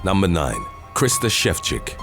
Number 9. Christina Chick.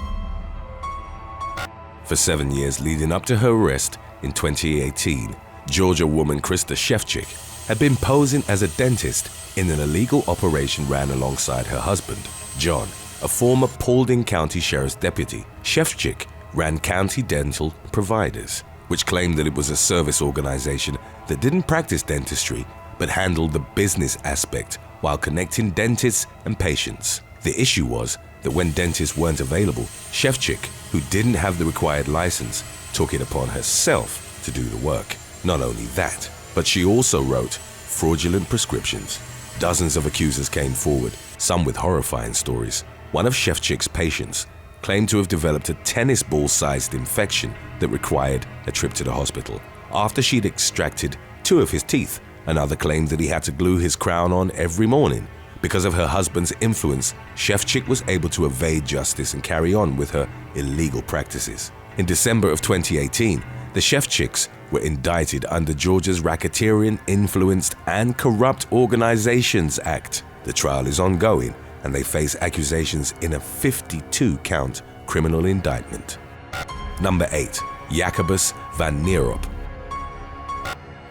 For 7 years leading up to her arrest in 2018, Georgia woman Christina Chick had been posing as a dentist in an illegal operation ran alongside her husband, John, a former Paulding County Sheriff's deputy. Chick ran County Dental Providers, which claimed that it was a service organization that didn't practice dentistry but handled the business aspect while connecting dentists and patients. The issue was that when dentists weren't available, Chick, who didn't have the required license, took it upon herself to do the work. Not only that, but she also wrote fraudulent prescriptions. Dozens of accusers came forward, some with horrifying stories. One of Chick's patients claimed to have developed a tennis ball-sized infection that required a trip to the hospital. After she'd extracted 2 of his teeth, another claimed that he had to glue his crown on every morning. Because of her husband's influence, Chick was able to evade justice and carry on with her illegal practices. In December of 2018, the Chicks were indicted under Georgia's Racketeering, Influenced and Corrupt Organizations Act. The trial is ongoing and they face accusations in a 52-count criminal indictment. Number 8. Yakubus van Nierop.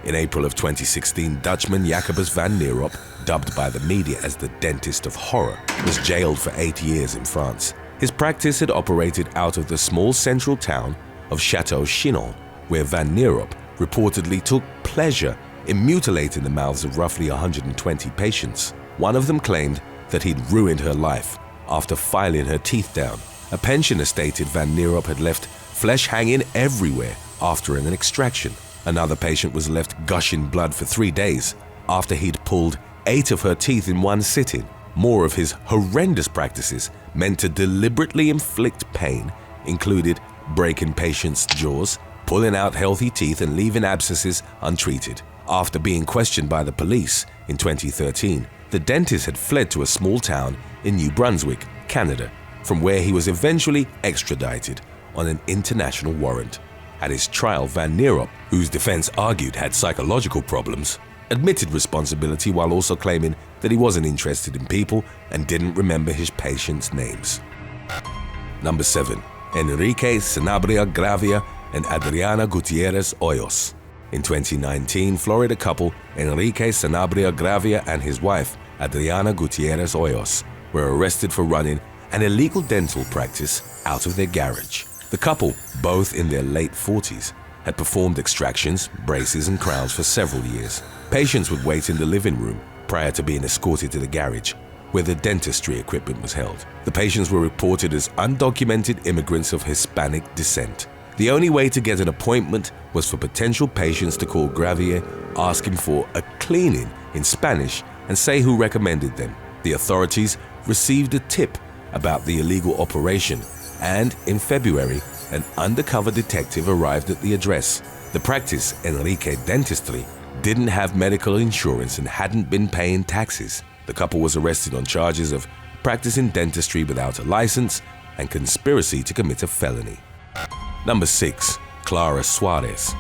In April of 2016, Dutchman Yakubus van Nierop, dubbed by the media as the Dentist of Horror, was jailed for 8 years in France. His practice had operated out of the small central town of Château-Chinon, where van Nierop reportedly took pleasure in mutilating the mouths of roughly 120 patients. One of them claimed that he'd ruined her life after filing her teeth down. A pensioner stated van Nierop had left flesh hanging everywhere after an extraction. Another patient was left gushing blood for 3 days after he'd pulled 8 of her teeth in one sitting. More of his horrendous practices, meant to deliberately inflict pain, included breaking patients' jaws, pulling out healthy teeth and leaving abscesses untreated. After being questioned by the police in 2013, the dentist had fled to a small town in New Brunswick, Canada, from where he was eventually extradited on an international warrant. At his trial, van Nierop, whose defense argued had psychological problems, admitted responsibility while also claiming that he wasn't interested in people and didn't remember his patients' names. Number 7. Enrique Sanabria Gravia and Adriana Gutierrez Hoyos. In 2019, Florida couple Enrique Sanabria Gravia and his wife Adriana Gutierrez Hoyos were arrested for running an illegal dental practice out of their garage. The couple, both in their late 40s, had performed extractions, braces and crowns for several years. Patients would wait in the living room prior to being escorted to the garage, where the dentistry equipment was held. The patients were reported as undocumented immigrants of Hispanic descent. The only way to get an appointment was for potential patients to call Gravier, asking for a cleaning in Spanish and say who recommended them. The authorities received a tip about the illegal operation, and in February, an undercover detective arrived at the address. The practice, Enrique Dentistry, didn't have medical insurance and hadn't been paying taxes. The couple was arrested on charges of practicing dentistry without a license and conspiracy to commit a felony. Number 6. Clara Suarez.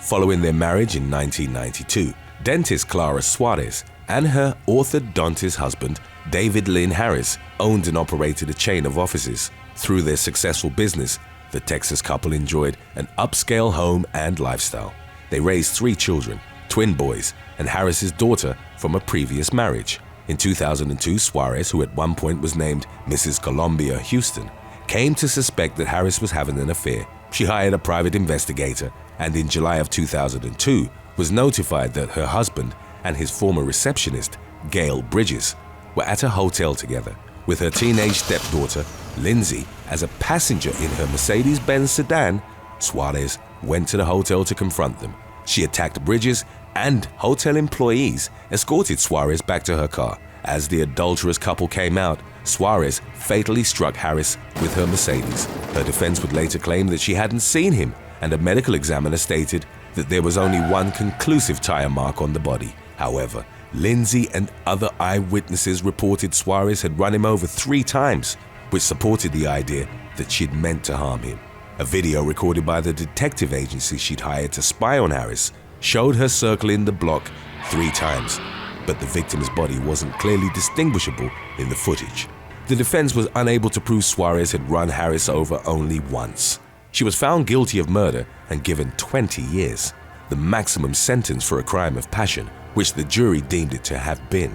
Following their marriage in 1992, dentist Clara Suarez and her orthodontist husband, David Lynn Harris, owned and operated a chain of offices. Through their successful business, the Texas couple enjoyed an upscale home and lifestyle. They raised 3 children, twin boys, and Harris's daughter from a previous marriage. In 2002, Suarez, who at one point was named Mrs. Columbia Houston, came to suspect that Harris was having an affair. She hired a private investigator and in July of 2002 was notified that her husband and his former receptionist, Gail Bridges, were at a hotel together with her teenage stepdaughter, Lindsay, as a passenger in her Mercedes-Benz sedan. Suarez went to the hotel to confront them. She attacked Bridges, and hotel employees escorted Suarez back to her car. As the adulterous couple came out, Suarez fatally struck Harris with her Mercedes. Her defense would later claim that she hadn't seen him, and a medical examiner stated that there was only one conclusive tire mark on the body. However, Lindsay and other eyewitnesses reported Suarez had run him over 3 times, which supported the idea that she'd meant to harm him. A video recorded by the detective agency she'd hired to spy on Harris showed her circling the block 3 times. but the victim's body wasn't clearly distinguishable in the footage. The defense was unable to prove Suarez had run Harris over only once. She was found guilty of murder and given 20 years, the maximum sentence for a crime of passion, which the jury deemed it to have been.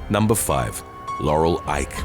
Number 5. Laurel Ike.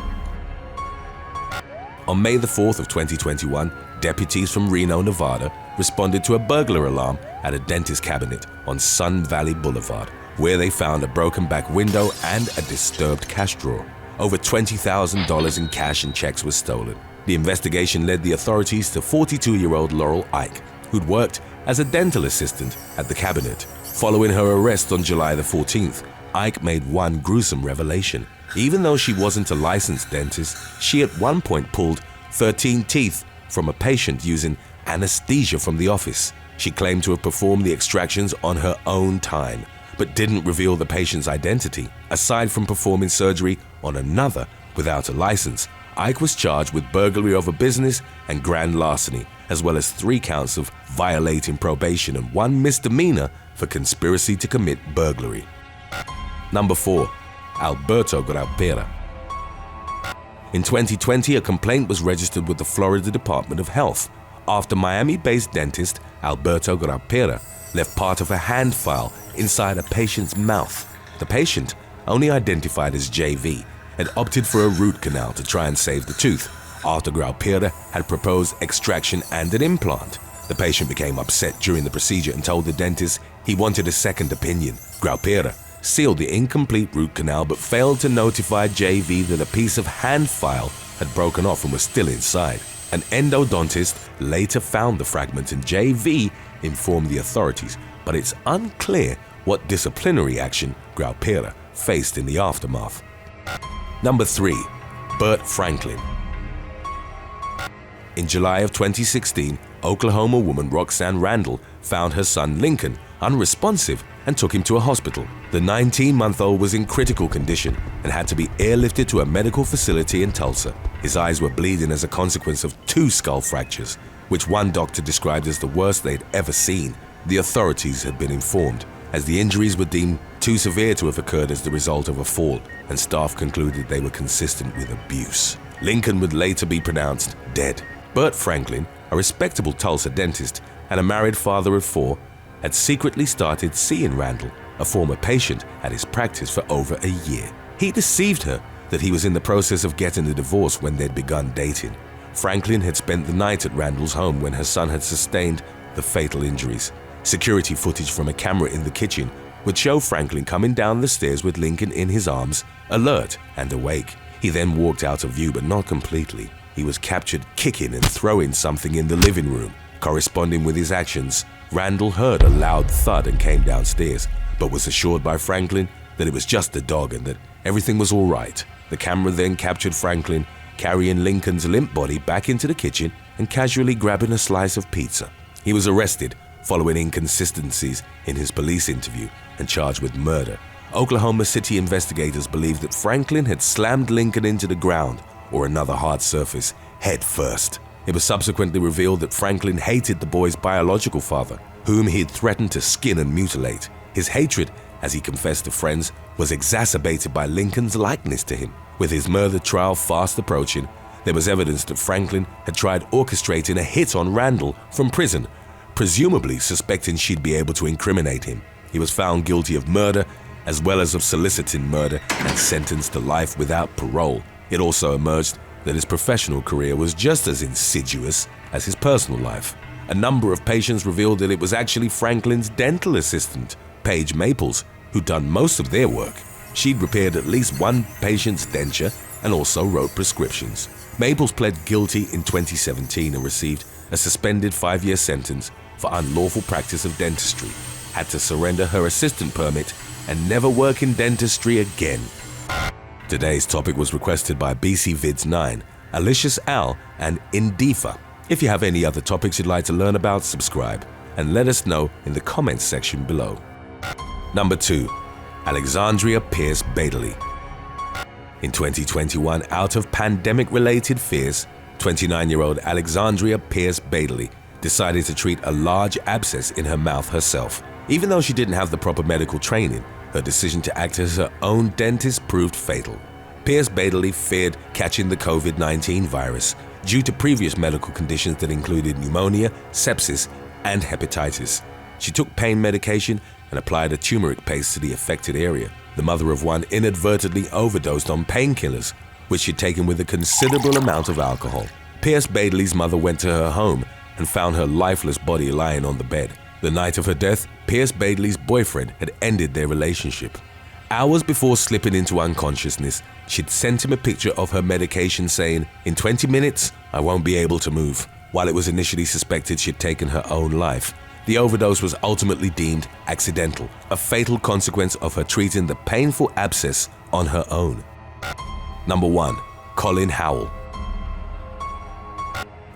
On May the 4th of 2021, deputies from Reno, Nevada, responded to a burglar alarm at a dentist cabinet on Sun Valley Boulevard, where they found a broken back window and a disturbed cash drawer. Over $20,000 in cash and checks was stolen. The investigation led the authorities to 42-year-old Laurel Ike, who'd worked as a dental assistant at the cabinet. Following her arrest on July the 14th, Ike made one gruesome revelation. Even though she wasn't a licensed dentist, she at one point pulled 13 teeth from a patient using anesthesia from the office. She claimed to have performed the extractions on her own time, but didn't reveal the patient's identity. Aside from performing surgery on another without a license, Ike was charged with burglary of a business and grand larceny, as well as 3 counts of violating probation and 1 misdemeanor for conspiracy to commit burglary. Number 4. Alberto Garcia. In 2020, a complaint was registered with the Florida Department of Health after Miami-based dentist Alberto Garcia left part of a hand file inside a patient's mouth. The patient, only identified as JV, had opted for a root canal to try and save the tooth after Garcia had proposed extraction and an implant. The patient became upset during the procedure and told the dentist he wanted a second opinion. Garcia sealed the incomplete root canal but failed to notify JV that a piece of hand file had broken off and was still inside. An endodontist later found the fragment and JV informed the authorities, but it's unclear what disciplinary action Garcia faced in the aftermath. Number 3. Bert Franklin. In July of 2016, Oklahoma woman Roxanne Randall found her son Lincoln unresponsive and took him to a hospital. The 19-month-old was in critical condition and had to be airlifted to a medical facility in Tulsa. His eyes were bleeding as a consequence of 2 skull fractures, which one doctor described as the worst they'd ever seen. The authorities had been informed, as the injuries were deemed too severe to have occurred as the result of a fall, and staff concluded they were consistent with abuse. Lincoln would later be pronounced dead. Bert Franklin, a respectable Tulsa dentist and a married father of 4, had secretly started seeing Randall, a former patient, at his practice for over a year. He deceived her that he was in the process of getting a divorce when they'd begun dating. Franklin had spent the night at Randall's home when her son had sustained the fatal injuries. Security footage from a camera in the kitchen would show Franklin coming down the stairs with Lincoln in his arms, alert and awake. He then walked out of view, but not completely. He was captured kicking and throwing something in the living room. Corresponding with his actions, Randall heard a loud thud and came downstairs, but was assured by Franklin that it was just a dog and that everything was all right. The camera then captured Franklin carrying Lincoln's limp body back into the kitchen and casually grabbing a slice of pizza. He was arrested following inconsistencies in his police interview and charged with murder. Oklahoma City investigators believe that Franklin had slammed Lincoln into the ground or another hard surface head first. It was subsequently revealed that Franklin hated the boy's biological father, whom he had threatened to skin and mutilate. His hatred, as he confessed to friends, was exacerbated by Lincoln's likeness to him. With his murder trial fast approaching, there was evidence that Franklin had tried orchestrating a hit on Randall from prison, presumably suspecting she'd be able to incriminate him. He was found guilty of murder as well as of soliciting murder and sentenced to life without parole. It also emerged that his professional career was just as insidious as his personal life. A number of patients revealed that it was actually Franklin's dental assistant, Paige Maples, who'd done most of their work. She'd repaired at least one patient's denture and also wrote prescriptions. Maples pled guilty in 2017 and received a suspended 5-year sentence for unlawful practice of dentistry, had to surrender her assistant permit, and never work in dentistry again. Today's topic was requested by BCVids9, Alicious Al, and Indifa. If you have any other topics you'd like to learn about, subscribe and let us know in the comments section below. Number 2. Alexandria pierce-baddeley. In 2021, out of pandemic-related fears, 29-year-old Alexandria pierce-baddeley decided to treat a large abscess in her mouth herself. Even though she didn't have the proper medical training, her decision to act as her own dentist proved fatal. Pierce-Baddeley feared catching the COVID-19 virus due to previous medical conditions that included pneumonia, sepsis, and hepatitis. She took pain medication and applied a turmeric paste to the affected area. The mother of one inadvertently overdosed on painkillers, which she'd taken with a considerable amount of alcohol. Pierce-Baddeley's mother went to her home and found her lifeless body lying on the bed. The night of her death, Pierce-Baddeley's boyfriend had ended their relationship. Hours before slipping into unconsciousness, she'd sent him a picture of her medication saying, "In 20 minutes, I won't be able to move." While it was initially suspected she'd taken her own life, the overdose was ultimately deemed accidental, a fatal consequence of her treating the painful abscess on her own. Number 1. Colin Howell.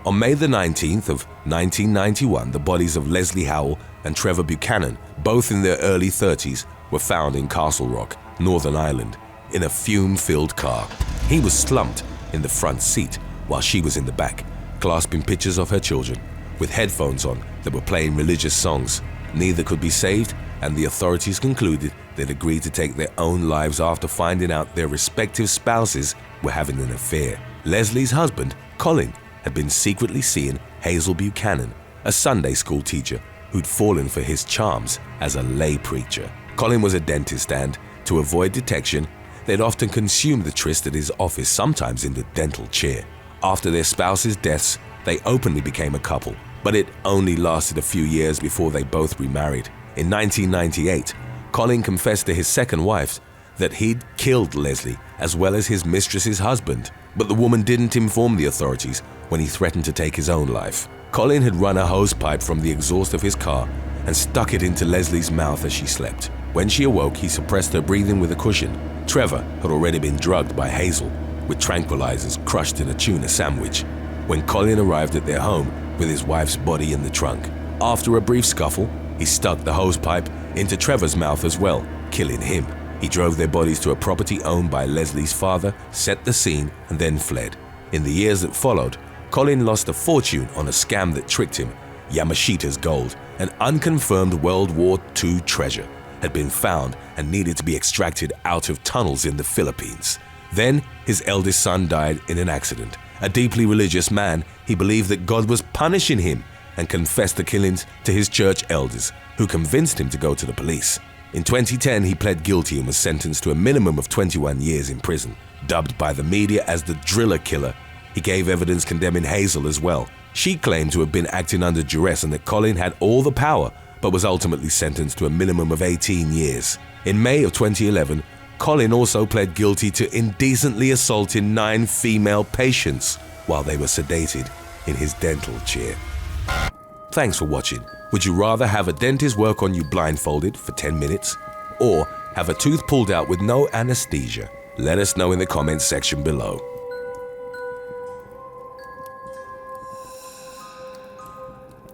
On May the 19th of 1991, the bodies of Leslie Howell and Trevor Buchanan, both in their early 30s, were found in Castle Rock, Northern Ireland, in a fume-filled car. He was slumped in the front seat while she was in the back, clasping pictures of her children, with headphones on that were playing religious songs. Neither could be saved, and the authorities concluded they'd agreed to take their own lives after finding out their respective spouses were having an affair. Leslie's husband, Colin, had been secretly seeing Hazel Buchanan, a Sunday school teacher who'd fallen for his charms as a lay preacher. Colin was a dentist and, to avoid detection, they'd often consumed the tryst at his office, sometimes in the dental chair. After their spouses' deaths, they openly became a couple, but it only lasted a few years before they both remarried. In 1998, Colin confessed to his second wife that he'd killed Leslie as well as his mistress's husband, but the woman didn't inform the authorities when he threatened to take his own life. Colin had run a hose pipe from the exhaust of his car and stuck it into Leslie's mouth as she slept. When she awoke, he suppressed her breathing with a cushion. Trevor had already been drugged by Hazel with tranquilizers crushed in a tuna sandwich when Colin arrived at their home with his wife's body in the trunk. After a brief scuffle, he stuck the hose pipe into Trevor's mouth as well, killing him. He drove their bodies to a property owned by Leslie's father, set the scene, and then fled. In the years that followed, Colin lost a fortune on a scam that tricked him. Yamashita's gold, an unconfirmed World War II treasure, had been found and needed to be extracted out of tunnels in the Philippines. Then, his eldest son died in an accident. A deeply religious man, he believed that God was punishing him and confessed the killings to his church elders, who convinced him to go to the police. In 2010, he pled guilty and was sentenced to a minimum of 21 years in prison. Dubbed by the media as the Driller Killer, he gave evidence condemning Hazel as well. She claimed to have been acting under duress and that Colin had all the power, but was ultimately sentenced to a minimum of 18 years. In May of 2011, Colin also pled guilty to indecently assaulting 9 female patients while they were sedated in his dental chair. Thanks for watching. Would you rather have a dentist work on you blindfolded for 10 minutes or have a tooth pulled out with no anesthesia? Let us know in the comments section below.